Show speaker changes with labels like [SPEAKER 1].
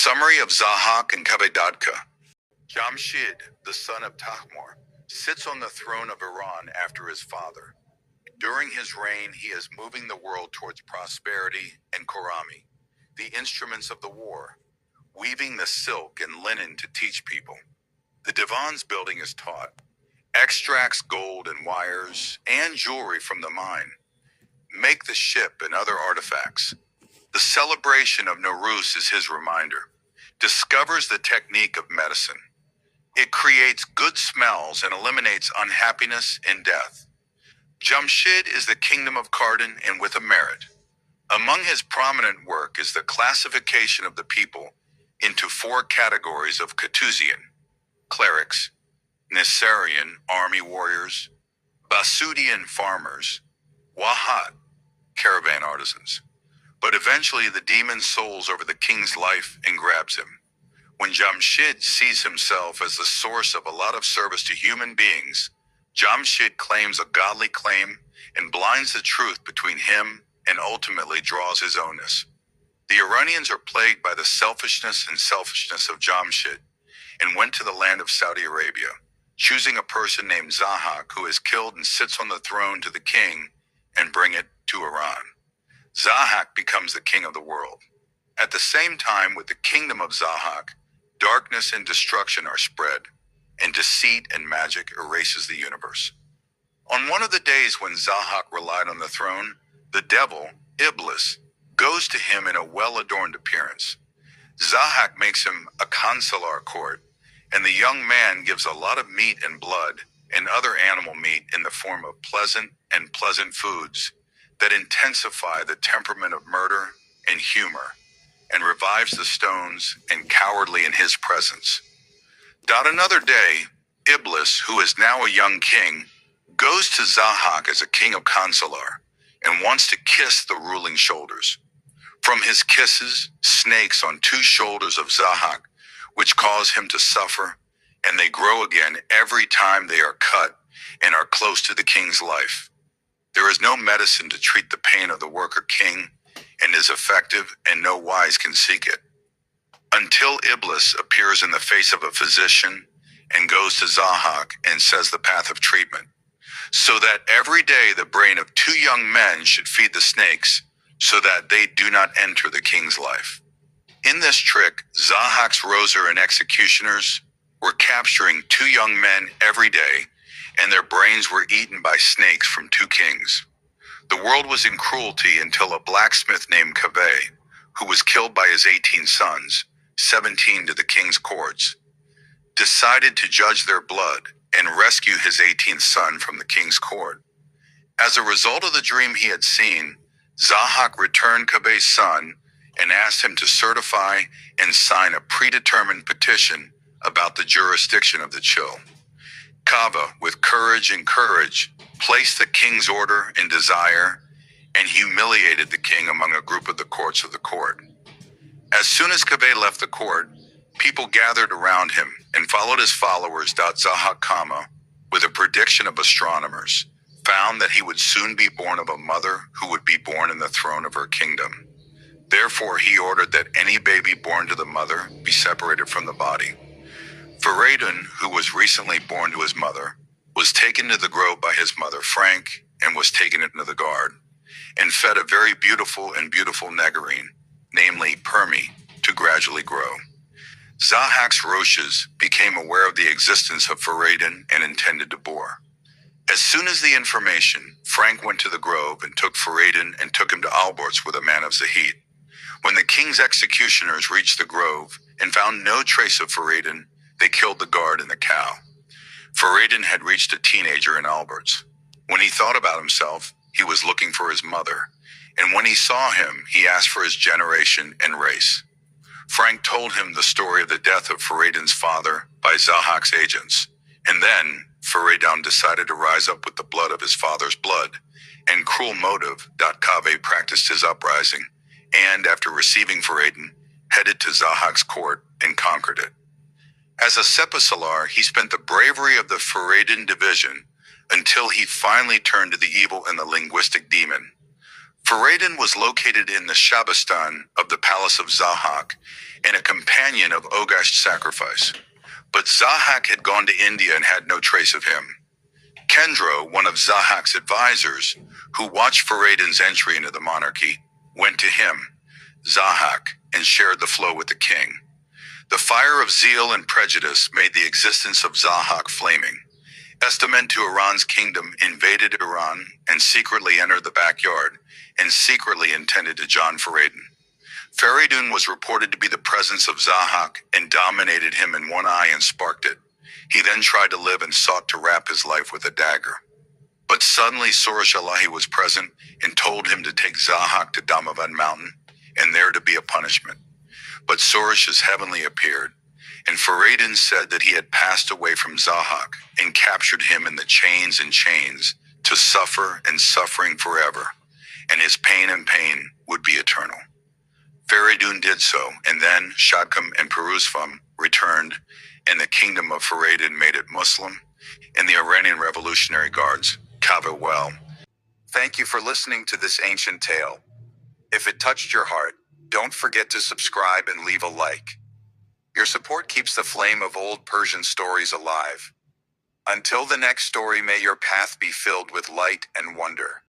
[SPEAKER 1] Summary of Zahhak and Kaveh Dadkhah. Jamshid, the son of Tahmur, sits on the throne of Iran after his father. During his reign, he is moving the world towards prosperity and Korami, the instruments of the war, weaving the silk and linen to teach people. The divan's building is taught, extracts gold and wires and jewelry from the mine, make the ship and other artifacts. The celebration of Nowruz is his reminder, discovers the technique of medicine. It creates good smells and eliminates unhappiness and death. Jamshid is the kingdom of Cardan and with a merit. Among his prominent work is the classification of the people into 4 categories of Katuzian, clerics, Nisarian, army warriors, Basudian, farmers, Wahat, caravan artisans. But eventually the demon souls over the king's life and grabs him. When Jamshid sees himself as the source of a lot of service to human beings, Jamshid claims a godly claim and blinds the truth between him and ultimately draws his ownness. The Iranians are plagued by the selfishness of Jamshid and went to the land of Saudi Arabia, choosing a person named Zahhak who is killed and sits on the throne to the king and bring it to Iran. Zahhak becomes the king of the world. At the same time, with the kingdom of Zahhak, darkness and destruction are spread, and deceit and magic erases the universe. On one of the days when Zahhak relied on the throne, the devil, Iblis, goes to him in a well-adorned appearance. Zahhak makes him a consular court, and the young man gives a lot of meat and blood and other animal meat in the form of pleasant foods that intensify the temperament of murder and humor, and revives the stones and cowardly in his presence. Another day, Iblis, who is now a young king, goes to Zahhak as a king of consular and wants to kiss the ruling shoulders. From his kisses, snakes on 2 shoulders of Zahhak, which cause him to suffer, and they grow again every time they are cut and are close to the king's life. There is no medicine to treat the pain of the worker king, and is effective, and no wise can seek it. Until Iblis appears in the face of a physician and goes to Zahhak and says the path of treatment, so that every day the brain of 2 young men should feed the snakes, so that they do not enter the king's life. In this trick, Zahhak's roser and executioners were capturing 2 young men every day, and their brains were eaten by snakes from 2 kings. The world was in cruelty until a blacksmith named Kaveh, who was killed by his 18 sons, 17 to the king's courts, decided to judge their blood and rescue his 18th son from the king's court. As a result of the dream he had seen, Zahhak returned Kaveh's son and asked him to certify and sign a predetermined petition about the jurisdiction of the chill. Kaveh, with courage, placed the king's order in desire and humiliated the king among a group of the courts of the court. As soon as Kaveh left the court, people gathered around him and followed his followers. Zahhak Kama, with a prediction of astronomers, found that he would soon be born of a mother who would be born in the throne of her kingdom. Therefore, he ordered that any baby born to the mother be separated from the body. Feridun, who was recently born to his mother, was taken to the grove by his mother Frank and was taken into the guard, and fed a very beautiful negrine, namely Permi, to gradually grow. Zahhak's roches became aware of the existence of Feridun and intended to bore. As soon as the information, Frank went to the grove and took Feridun and took him to Alborz with a man of Zahid. When the king's executioners reached the grove and found no trace of Feridun, they killed the guard and the cow. Feridun had reached a teenager in Alborz. When he thought about himself, he was looking for his mother, and when he saw him, he asked for his generation and race. Frank told him the story of the death of Feridun's father by Zahhak's agents, and then Feridun decided to rise up with the blood of his father's blood, and cruel motive. Kaveh practiced his uprising, and after receiving Feridun, headed to Zahhak's court and conquered it. As a Sepasalar, he spent the bravery of the Feridun division until he finally turned to the evil and the linguistic demon. Feridun was located in the Shabastan of the palace of Zahhak and a companion of Ogash's sacrifice. But Zahhak had gone to India and had no trace of him. Kendro, one of Zahhak's advisors, who watched Feridun's entry into the monarchy, went to him, Zahhak, and shared the flow with the king. The fire of zeal and prejudice made the existence of Zahhak flaming. Testament to Iran's kingdom invaded Iran and secretly entered the backyard and secretly intended to John Feridun. Feridun was reported to be the presence of Zahhak and dominated him in one eye and sparked it. He then tried to live and sought to wrap his life with a dagger. But suddenly Sorosh Alahi was present and told him to take Zahhak to Damavan mountain and there to be a punishment. But Sorash's heavenly appeared, and Feridun said that he had passed away from Zahhak and captured him in the chains and chains to suffer and suffering forever, and his pain and pain would be eternal. Feridun did so, and then Shadkam and Perusfam returned, and the kingdom of Feridun made it Muslim, and the Iranian Revolutionary Guards, Kaveh well. Thank you for listening to this ancient tale. If it touched your heart, don't forget to subscribe and leave a like. Your support keeps the flame of old Persian stories alive. Until the next story, may your path be filled with light and wonder.